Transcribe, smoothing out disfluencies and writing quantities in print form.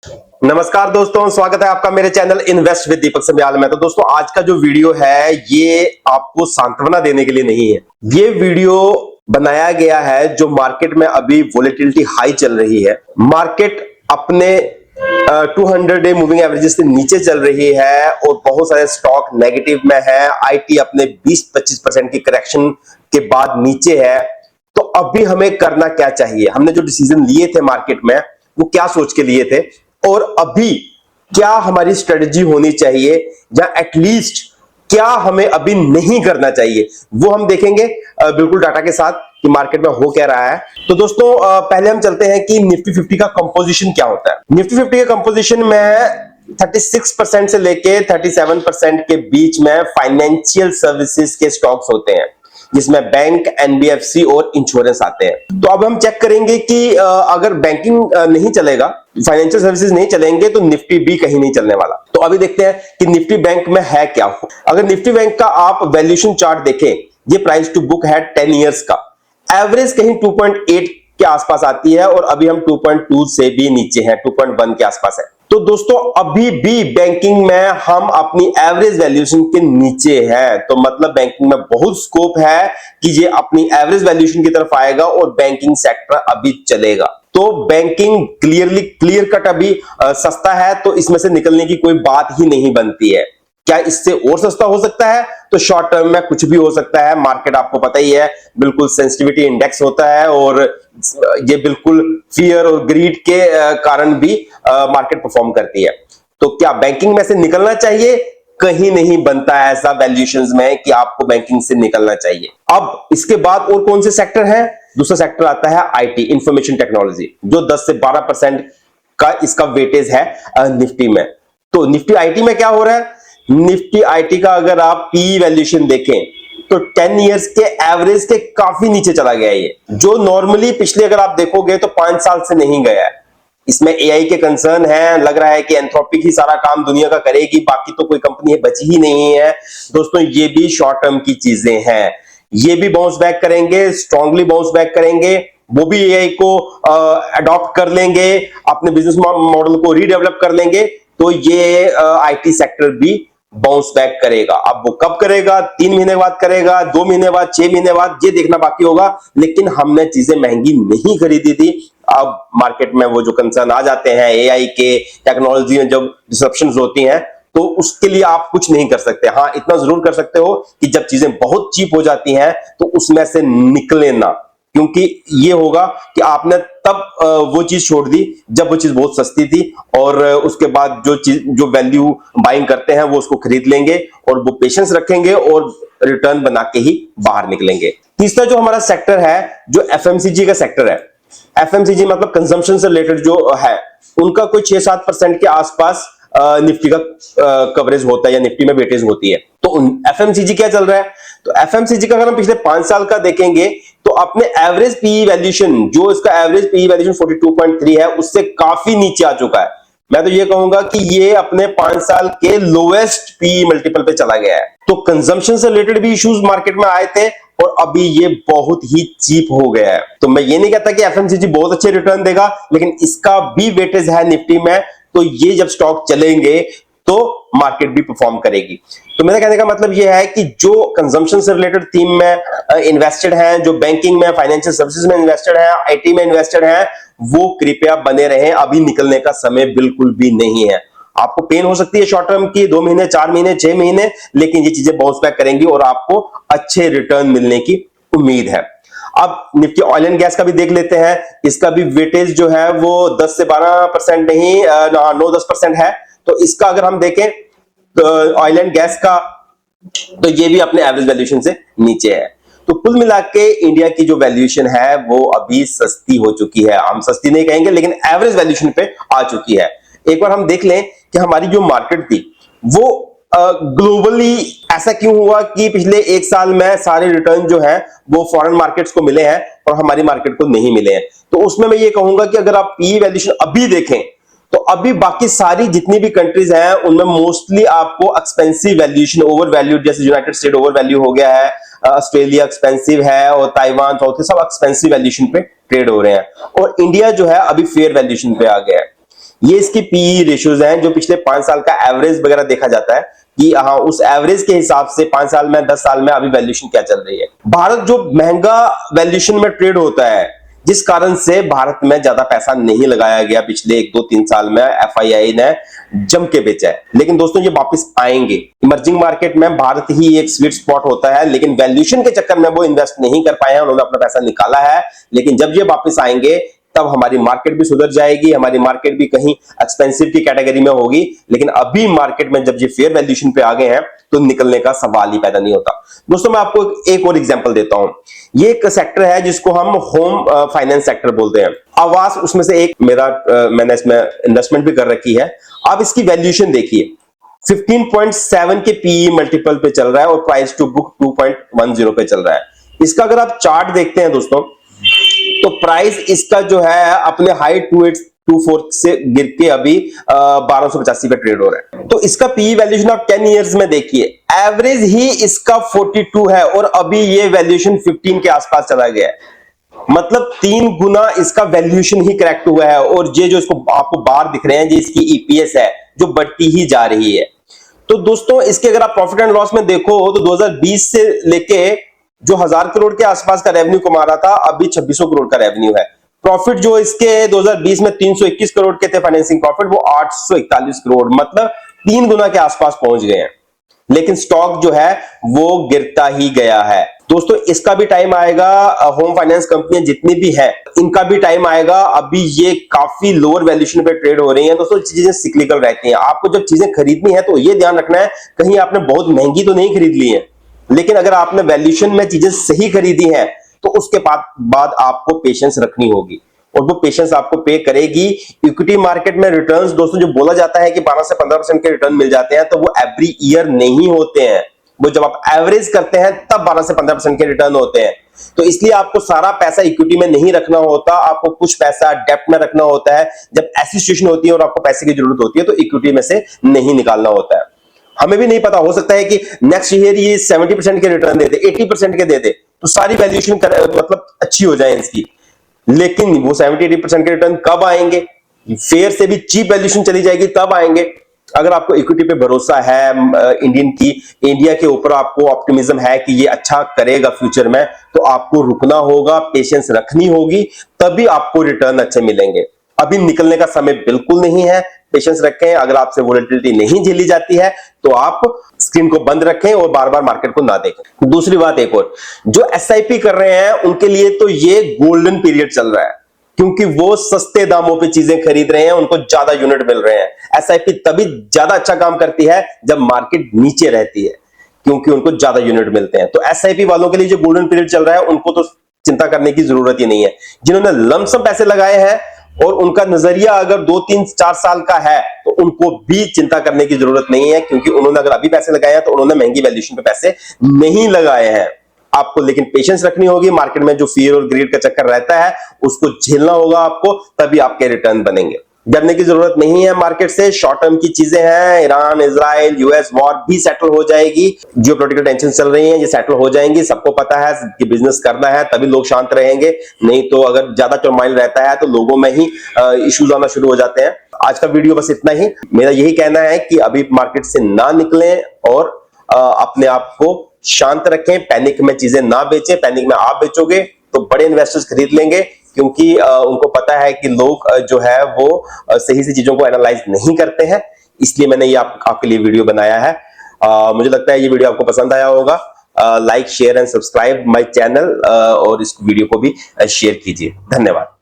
नमस्कार दोस्तों, स्वागत है आपका मेरे चैनल इन्वेस्ट विद दीपक समयाल में। तो दोस्तों, आज का जो वीडियो है ये आपको सांत्वना देने के लिए नहीं है। ये वीडियो बनाया गया है जो मार्केट में अभी वोलेटिलिटी हाई चल रही है, मार्केट अपने 200 डे मूविंग एवरेजेस से नीचे चल रही है और बहुत सारे स्टॉक नेगेटिव में है। आईटी अपने 20-25% की करेक्शन के बाद नीचे है। तो अभी हमें करना क्या चाहिए? हमने जो डिसीजन लिए थे मार्केट में वो क्या सोच के लिए थे और अभी क्या हमारी स्ट्रेटजी होनी चाहिए या एटलीस्ट क्या हमें अभी नहीं करना चाहिए, वो हम देखेंगे बिल्कुल डाटा के साथ कि मार्केट में हो क्या रहा है। तो दोस्तों, पहले हम चलते हैं कि निफ्टी 50 का कंपोजिशन क्या होता है। निफ्टी 50 के कंपोजिशन में 36% से लेके 37% के बीच में फाइनेंशियल सर्विसेज के स्टॉक्स होते हैं, जिसमें बैंक, एनबीएफसी और इंश्योरेंस आते हैं। तो अब हम चेक करेंगे कि अगर बैंकिंग नहीं चलेगा, फाइनेंशियल सर्विसेज नहीं चलेंगे, तो निफ्टी भी कहीं नहीं चलने वाला। तो अभी देखते हैं कि निफ्टी बैंक में है क्या। अगर निफ्टी बैंक का आप वैल्यूएशन चार्ट देखें, ये प्राइस टू बुक है 10 इयर्स का, एवरेज कहीं 2.8 के आसपास आती है और अभी हम 2.2 से भी नीचे हैं, 2.1 के आसपास है। तो दोस्तों, अभी भी बैंकिंग में हम अपनी एवरेज वैल्यूएशन के नीचे हैं। तो मतलब बैंकिंग में बहुत स्कोप है कि ये अपनी एवरेज वैल्यूएशन की तरफ आएगा और बैंकिंग सेक्टर अभी चलेगा। तो बैंकिंग क्लियर कट अभी सस्ता है, तो इसमें से निकलने की कोई बात ही नहीं बनती है। क्या इससे और सस्ता हो सकता है? तो शॉर्ट टर्म में कुछ भी हो सकता है। मार्केट आपको पता ही है, बिल्कुल सेंसिटिविटी इंडेक्स होता है और ये बिल्कुल फियर और ग्रीड के कारण भी मार्केट परफॉर्म करती है। तो क्या बैंकिंग में से निकलना चाहिए? कहीं नहीं बनता है ऐसा वैल्यूएशंस में कि आपको बैंकिंग से निकलना चाहिए। अब इसके बाद और कौन से सेक्टर हैं? दूसरा सेक्टर आता है आईटी, इंफॉर्मेशन टेक्नोलॉजी, जो 10 से 12% का इसका वेटेज है निफ्टी में। तो निफ्टी आईटी में क्या हो रहा है? निफ्टी आईटी का अगर आप पी वैल्यूएशन देखें तो 10 इयर्स के एवरेज के काफी नीचे चला गया है, ये जो नॉर्मली पिछले अगर आप देखोगे तो 5 साल से नहीं गया है। इसमें एआई के कंसर्न है, लग रहा है कि एंथ्रोपिक ही सारा काम दुनिया का करेगी, बाकी तो कोई कंपनी बची ही नहीं है। दोस्तों, ये भी शॉर्ट टर्म की चीजें हैं, ये भी बाउंस बैक करेंगे, स्ट्रांगली बाउंस बैक करेंगे। वो भी एआई को अडॉप्ट कर लेंगे, अपने बिजनेस मॉडल को रीडेवलप कर लेंगे, तो ये आईटी सेक्टर भी बाउंस बैक करेगा। अब वो कब करेगा? 3 महीने बाद करेगा, 2 महीने बाद, 6 महीने बाद, ये देखना बाकी होगा। लेकिन हमने चीजें महंगी नहीं खरीदी थी। अब मार्केट में वो जो कंसर्न आ जाते हैं एआई के, टेक्नोलॉजी में जब डिसरप्शंस होती हैं, तो उसके लिए आप कुछ नहीं कर सकते। हाँ, इतना जरूर कर सकते हो कि जब चीजें बहुत चीप हो जाती हैं तो उसमें से निकले ना, क्योंकि ये होगा कि आपने तब वो चीज छोड़ दी जब वो चीज बहुत सस्ती थी और उसके बाद जो वैल्यू बाइंग करते हैं वो उसको खरीद लेंगे और वो पेशेंस रखेंगे और रिटर्न बना के ही बाहर निकलेंगे। तीसरा जो हमारा सेक्टर है, जो एफएमसीजी का सेक्टर है, एफएमसीजी मतलब कंजम्पशन से रिलेटेड जो है, उनका कोई 6-7% के आसपास निफ्टी का कवरेज होता है या निफ्टी में वेटेज होती है। तो एफएमसीजी क्या चल रहा है? तो एफएमसीजी का अगर हम पिछले 5 साल का देखेंगे तो अपने एवरेज पीई वैल्यूएशन, जो इसका एवरेज पीई वैल्यूएशन 42.3 है, उससे काफी नीचे आ चुका है। मैं तो ये कहूंगा कि ये अपने 5 साल के लोएस्ट पीई मल्टीपल पे चला गया है। तो कंजम्पशन से रिलेटेड भी इश्यूज मार्केट में आए थे और अभी ये बहुत ही चीप हो गया है। तो मैं ये नहीं कहता कि एफएमसीजी बहुत अच्छे रिटर्न देगा, लेकिन इसका भी वेटेज है निफ्टी में, तो ये जब स्टॉक चलेंगे तो मार्केट भी परफॉर्म करेगी। तो मेरा कहने का मतलब यह है कि जो कंजम्पशन से रिलेटेड थीम में इन्वेस्टेड हैं, जो बैंकिंग में, फाइनेंशियल सर्विसेज में इन्वेस्टेड हैं, आईटी में इन्वेस्टेड हैं, वो कृपया बने रहें। अभी निकलने का समय बिल्कुल भी नहीं है। आपको पेन हो सकती है शॉर्ट टर्म की, 2 महीने, 4 महीने, 6 महीने, लेकिन ये चीजें बाउंस बैक करेंगी और आपको अच्छे रिटर्न मिलने की उम्मीद है। अब निफ्टी ऑयल एंड गैस का भी देख लेते हैं। इसका भी वेटेज जो है वो 10 से 12% नहीं, 9-10% है। तो इसका अगर हम देखें तो ऑयल एंड गैस का, तो ये भी अपने एवरेज वैल्यूएशन से नीचे है। तो कुल मिला के इंडिया की जो वैल्यूएशन है वो अभी सस्ती हो चुकी है। हम सस्ती नहीं कहेंगे, लेकिन एवरेज वैल्यूएशन पे आ चुकी है। एक बार हम देख लें कि हमारी जो मार्केट थी वो ग्लोबली ऐसा क्यों हुआ कि पिछले 1 साल में सारे रिटर्न जो है वो फॉरेन मार्केट्स को मिले हैं और हमारी मार्केट को नहीं मिले हैं। तो उसमें मैं ये कहूंगा कि अगर आप पी वैल्यूएशन अभी देखें तो अभी बाकी सारी जितनी भी कंट्रीज हैं उनमें मोस्टली आपको एक्सपेंसिव वैल्यूएशन, ओवर वैल्यूड, जैसे यूनाइटेड स्टेट ओवर वैल्यू हो गया है, ऑस्ट्रेलिया एक्सपेंसिव है और ताइवान, साउथ, सब एक्सपेंसिव वैल्यूएशन पे ट्रेड हो रहे हैं और इंडिया जो है अभी फेयर वैल्यूएशन पे आ गया है। ये इसकी पीई रेशियोज हैं जो पिछले 5 साल का एवरेज वगैरह देखा जाता है कि हाँ उस एवरेज के हिसाब से 5 साल में 10 साल में अभी वैल्यूएशन क्या चल रही है। भारत जो महंगा वैल्यूएशन में ट्रेड होता है, जिस कारण से भारत में ज्यादा पैसा नहीं लगाया गया पिछले 1-2-3 साल में, एफआईआई ने जम के बेचा है। लेकिन दोस्तों ये वापस आएंगे। इमर्जिंग मार्केट में भारत ही एक स्वीट स्पॉट होता है, लेकिन वैल्यूएशन के चक्कर में वो इन्वेस्ट नहीं कर पाए हैं, उन्होंने अपना पैसा निकाला है। लेकिन जब ये वापस आएंगे तब हमारी मार्केट भी सुधर जाएगी, हमारी मार्केट भी कहीं एक्सपेंसिव की कैटेगरी में होगी। लेकिन अभी मार्केट में जब ये फेयर वैल्यूएशन पे आ गए हैं तो निकलने का सवाल ही पैदा नहीं होता। दोस्तों मैं आपको एक और एग्जांपल देता हूं। ये एक सेक्टर है जिसको हम होम फाइनेंस सेक्टर बोलते हैं। आवास उसमें से एक मैंने इसमें इन्वेस्टमेंट भी कर रखी है। अब इसकी वैल्यूएशन देखिए, 15.7 के पीई मल्टीपल पे चल रहा है और प्राइस टू बुक 2.10 पे चल रहा है। इसका अगर आप चार्ट देखते हैं दोस्तों तो प्राइस इसका जो है अपने हाई 2824 से गिर के अभी 1285 पे ट्रेड हो रहा है। तो इसका पीई वैल्यूएशन आप 10 इयर्स में देखिए, एवरेज ही इसका 42 है और अभी ये वैल्यूएशन 15 के आसपास चला गया है। मतलब 3 गुना इसका वैल्यूएशन ही करेक्ट हुआ है। और ये जो इसको आपको बार दिख रहे हैं, ये इसकी ईपीएस है जो बढ़ती ही जा रही है। तो दोस्तों इसके अगर आप प्रॉफिट एंड लॉस में देखो तो 2020 से लेके जो 1000 करोड़ के आसपास का रेवेन्यू कमा रहा था, अभी 2600 करोड़ का रेवेन्यू है। प्रॉफिट जो इसके 2020 में 321 करोड़ के थे फाइनेंसिंग प्रॉफिट, वो 841 करोड़, मतलब 3 गुना के आसपास पहुंच गए हैं। लेकिन स्टॉक जो है वो गिरता ही गया है। दोस्तों इसका भी टाइम आएगा। होम फाइनेंस कंपनियां जितनी भी हैं इनका भी टाइम आएगा। अभी ये काफी लोअर वैल्यूएशन पे ट्रेड हो रही हैं। दोस्तों चीजें सिक्लिकल रहती हैं। आपको जब चीजें खरीदनी है तो ये ध्यान रखना है कहीं आपने बहुत महंगी तो नहीं खरीद ली है। लेकिन अगर आपने वैल्यूएशन में चीजें सही खरीदी हैं तो उसके बाद आपको पेशेंस रखनी होगी और वो पेशेंस आपको पे करेगी। इक्विटी मार्केट में रिटर्न्स दोस्तों जो बोला जाता है कि 12 से 15% के रिटर्न मिल जाते हैं, तो वो एवरी ईयर नहीं होते हैं। वो जब आप एवरेज करते हैं तब 12 से 15% के रिटर्न होते हैं। तो इसलिए आपको सारा पैसा इक्विटी में नहीं रखना होता, आपको कुछ पैसा डेब्ट में रखना होता है। जब ऐसी सिचुएशन होती है और आपको पैसे की जरूरत होती है तो इक्विटी में से नहीं निकालना होता है। हमें भी नहीं पता, हो सकता है कि नेक्स्ट ईयर ये 70% के रिटर्न दे दे, 80% के दे दे, तो सारी वैल्यूएशन मतलब अच्छी हो जाए इसकी। लेकिन वो 70-80% के रिटर्न कब आएंगे? फेयर से भी चीप वैल्यूएशन चली जाएगी तब आएंगे। अगर आपको इक्विटी पे भरोसा है, इंडिया के ऊपर आपको ऑप्टिमिज्म है कि ये अच्छा करेगा फ्यूचर में, तो आपको रुकना होगा, पेशेंस रखनी होगी, तभी आपको रिटर्न अच्छे मिलेंगे। अभी निकलने का समय बिल्कुल नहीं है। पेशेंस रखें। अगर आपसे वोलेटिलिटी नहीं झेली जाती है तो आप स्क्रीन को बंद रखें और बार बार मार्केट को ना देखें। दूसरी बात एक और, जो एसआईपी कर रहे हैं उनके लिए तो ये गोल्डन पीरियड चल रहा है, क्योंकि वो सस्ते दामों पे चीजें खरीद रहे हैं, उनको ज्यादा यूनिट मिल रहे हैं। एसआईपी तभी ज्यादा अच्छा काम करती है जब मार्केट नीचे रहती है, क्योंकि उनको ज्यादा यूनिट मिलते हैं। तो एसआईपी वालों के लिए जो गोल्डन पीरियड चल रहा है उनको तो चिंता करने की जरूरत ही नहीं है। जिन्होंने लमसम पैसे लगाए हैं और उनका नजरिया अगर 2-3-4 साल का है तो उनको भी चिंता करने की जरूरत नहीं है, क्योंकि उन्होंने अगर अभी पैसे लगाए हैं तो उन्होंने महंगी वैल्यूएशन पे पैसे नहीं लगाए हैं। आपको लेकिन पेशेंस रखनी होगी। मार्केट में जो फियर और ग्रीड का चक्कर रहता है उसको झेलना होगा आपको, तभी आपके रिटर्न बनेंगे। डरने की जरूरत नहीं है मार्केट से। शॉर्ट टर्म की चीजें हैं। ईरान इजराइल यूएस वॉर भी सेटल हो जाएगी। जियोपॉलिटिकल टेंशन चल रही है, ये सेटल हो जाएंगी। सबको पता है कि बिजनेस करना है तभी लोग शांत रहेंगे, नहीं तो अगर ज्यादा टर्माइल रहता है तो लोगों में ही इश्यूज आना शुरू हो जाते हैं। आज का वीडियो बस इतना ही। मेरा यही कहना है कि अभी मार्केट से ना निकलें और अपने आप को शांत रखें। पैनिक में चीजें ना बेचें। पैनिक में आप बेचोगे तो बड़े इन्वेस्टर्स खरीद लेंगे, क्योंकि उनको पता है कि लोग जो है वो सही से चीजों को एनालाइज नहीं करते हैं। इसलिए मैंने ये आपके लिए वीडियो बनाया है। मुझे लगता है ये वीडियो आपको पसंद आया होगा। Like share and subscribe my channel और इस वीडियो को भी शेयर कीजिए। धन्यवाद।